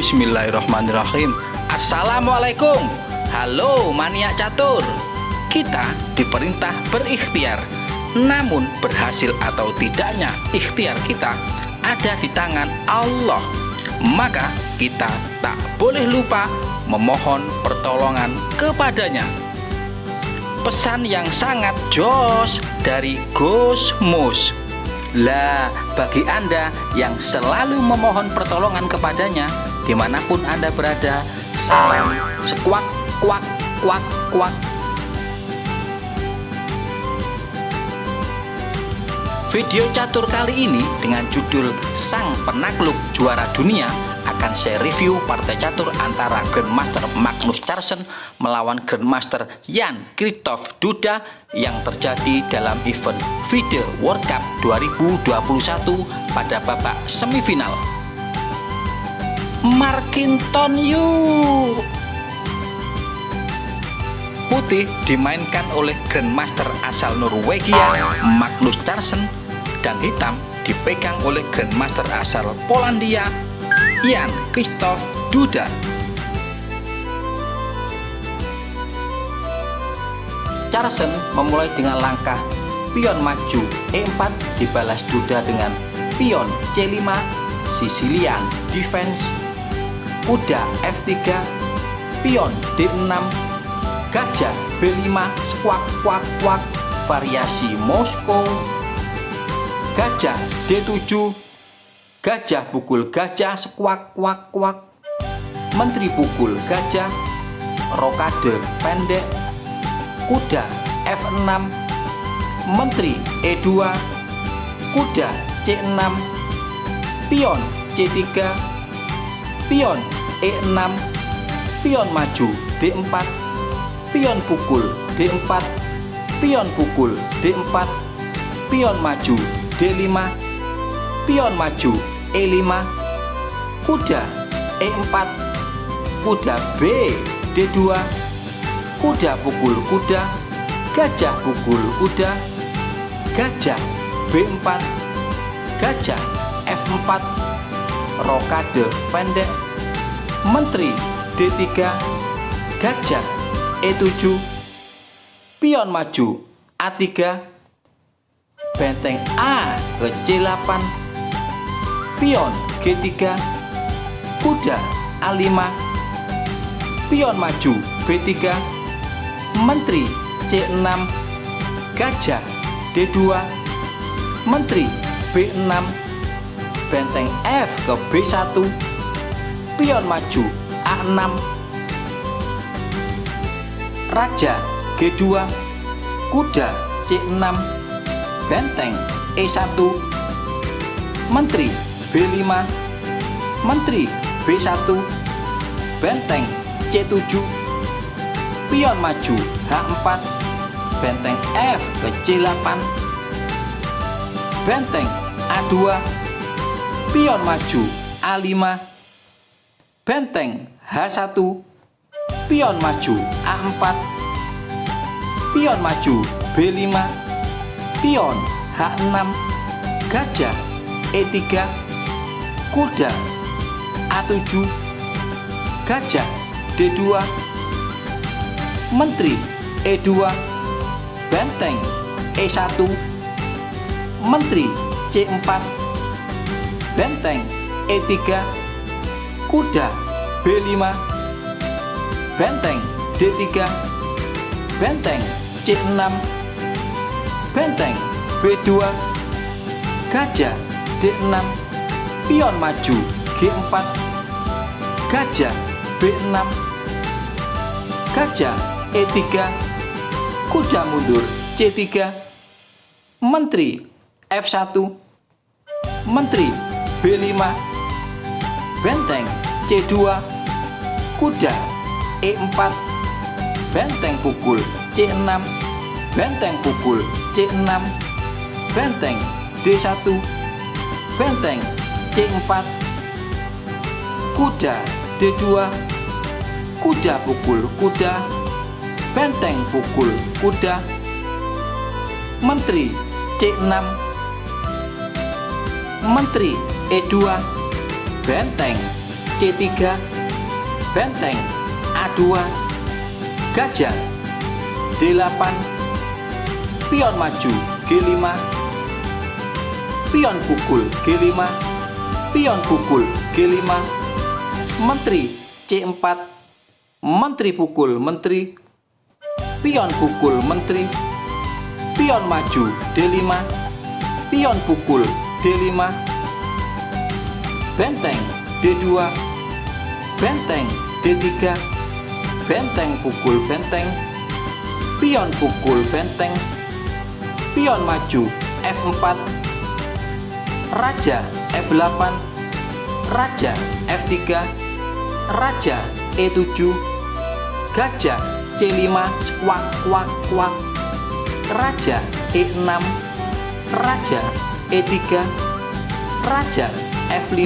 Bismillahirrahmanirrahim. Assalamualaikum. Halo maniak catur. Kita diperintah berikhtiar, namun berhasil atau tidaknya ikhtiar kita ada di tangan Allah. Maka kita tak boleh lupa memohon pertolongan kepadanya. Pesan yang sangat jos dari Gus Mus. Lah, bagi Anda yang selalu memohon pertolongan kepadanya, dimanapun Anda berada, salam sekuak, kuak, kuak, kuak. Video catur kali ini dengan judul Sang Penakluk Juara Dunia akan saya review partai catur antara Grandmaster Magnus Carlsen melawan Grandmaster Jan Krzysztof Duda yang terjadi dalam event FIDE World Cup 2021 pada babak semifinal. Markinton Yu putih dimainkan oleh Grandmaster asal Norwegia Magnus Carlsen dan hitam dipegang oleh Grandmaster asal Polandia Jan Krzysztof Duda. Carlsen memulai dengan langkah pion maju E4 dibalas Duda dengan pion C5 Sicilian defense, kuda F3, pion D6, gajah B5 squak kuak kuak variasi Moskow, gajah D7, gajah pukul gajah sekuak kuak kuak, menteri pukul gajah, rokade pendek, kuda F6, menteri E2, kuda C6, pion C3, pion E6, pion maju D4, pion pukul D4, pion pukul D4, pion maju D5, pion maju E5, kuda E4, kuda B D2, kuda pukul kuda, gajah pukul kuda, gajah B4, gajah F4, rokade pendek, menteri D3, gajah E7, pion maju A3, benteng A ke C8, pion G3, kuda A5, pion maju B3, menteri C6, gajah D2, menteri B6, benteng F ke B1, pion maju A6, raja G2, kuda C6, benteng E1, menteri B5, menteri B1, benteng C7, pion maju H4, benteng F ke C8, benteng A2, pion maju A5, benteng H1, pion maju A4, pion maju B5, pion H6, gajah E3, kuda A7, gajah D2, menteri E2, benteng E1, menteri C4, benteng E3, kuda B5, benteng D3, benteng C6, benteng B2, gajah D6, pion maju G4, gajah B6, gajah E3, kuda mundur C3, menteri F1, menteri B5, benteng C2, kuda E4, benteng pukul C6, benteng pukul C6, benteng D1, benteng C4, kuda D2, kuda pukul kuda, benteng pukul kuda, menteri C6, menteri E2, benteng C3, benteng A2, gajah D8, pion maju G5, pion pukul G5, pion pukul G5, menteri C4, menteri pukul menteri, pion pukul menteri, pion maju D5, pion pukul D5, benteng D2, benteng D3, benteng pukul benteng, pion pukul benteng, pion maju F4, raja F8, raja F3, raja E7, gajah C5, kuak kuak kuak, raja E6, raja E3, raja F5,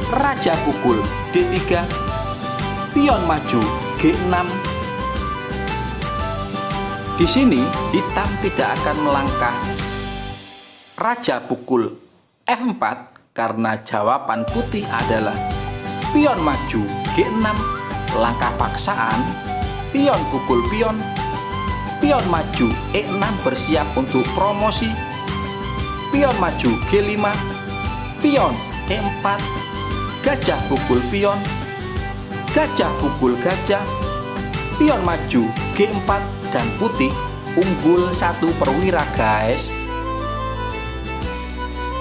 raja pukul D3, pion maju G6. Di sini hitam tidak akan melangkah raja pukul F4 karena jawaban putih adalah pion maju G6, langkah paksaan, pion pukul pion, pion maju E6 bersiap untuk promosi, pion maju G5, pion E4, gajah pukul pion, gajah pukul gajah, pion maju G4, dan putih unggul 1 perwira guys.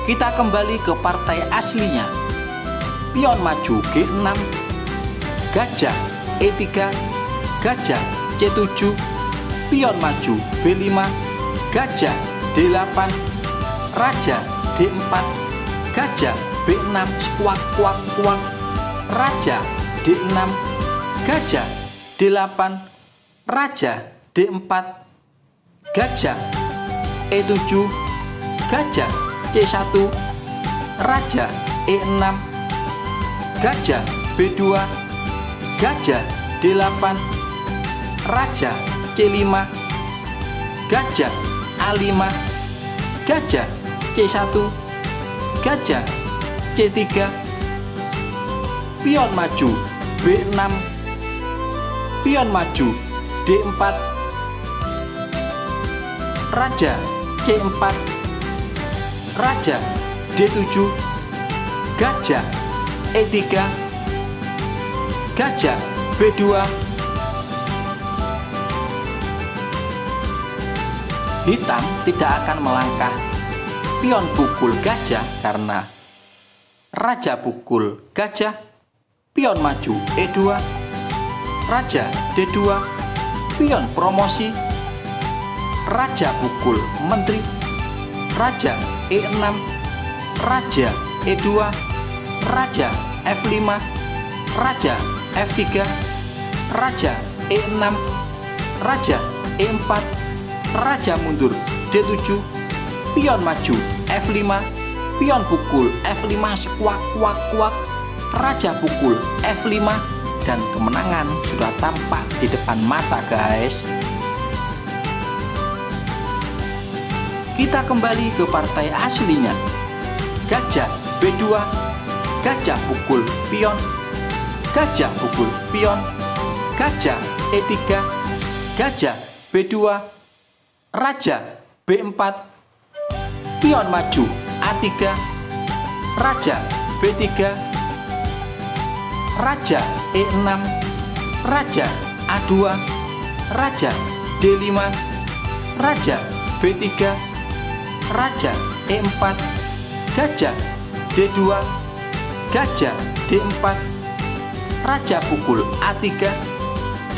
Kita kembali ke partai aslinya. Pion maju G6, gajah E3, gajah C7, pion maju B5, gajah D8, raja D4, gajah B6, kuak kuak kuak, raja D6, gajah D8, raja D4, gajah E7, gajah C1, raja E6, gajah B2, gajah D8, raja C5, gajah A5, gajah C1, gajah C3, pion maju B6, pion maju D4, raja C4, raja D7, gajah E3, gajah B2, hitam tidak akan melangkah pion pukul gajah karena raja pukul gajah, pion maju E2, raja D2, pion promosi, raja pukul menteri, raja E6, raja E2, raja F5, raja F3, raja E6, raja E4, raja mundur D7, pion maju F5, pion pukul F5, kuak kuak kuak, raja pukul F5, dan kemenangan sudah tampak di depan mata guys. Kita kembali ke partai aslinya. Gajah B2, gajah pukul pion, gajah pukul pion, gajah E3, gajah B2, raja B4, pion maju A3, raja B3, raja E6, raja A2, raja D5, raja B3, raja E4, gajah D2, gajah D4, raja pukul A3,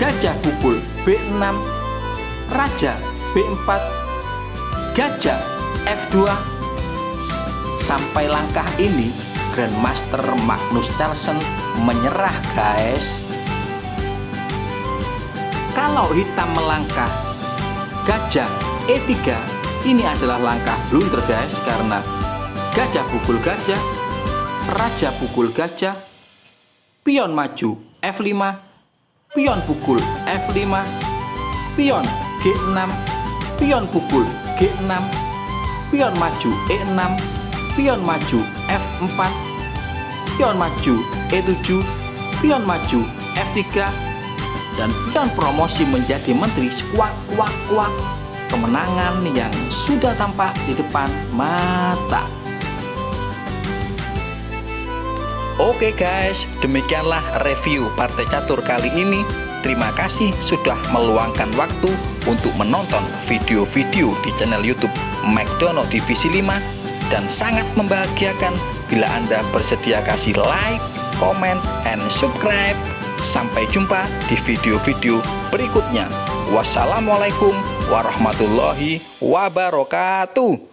gajah pukul B6, raja B4, gajah F2. Sampai langkah ini Grandmaster Magnus Carlsen menyerah guys. Kalau hitam melangkah gajah E3, ini adalah langkah blunder guys, karena gajah pukul gajah, raja pukul gajah, pion maju F5, pion pukul F5, pion G6, pion pukul G6, pion maju E6, pion maju F4, pion maju E7, pion maju F3, dan pion promosi menjadi menteri. Kuak kuak kuak. Kemenangan yang sudah tampak di depan mata. Oke guys, demikianlah review partai catur kali ini. Terima kasih sudah meluangkan waktu untuk menonton video-video di channel YouTube McDono Divisi 5, dan sangat membahagiakan bila Anda bersedia kasih like, comment, and subscribe. Sampai jumpa di video-video berikutnya. Wassalamualaikum warahmatullahi wabarakatuh.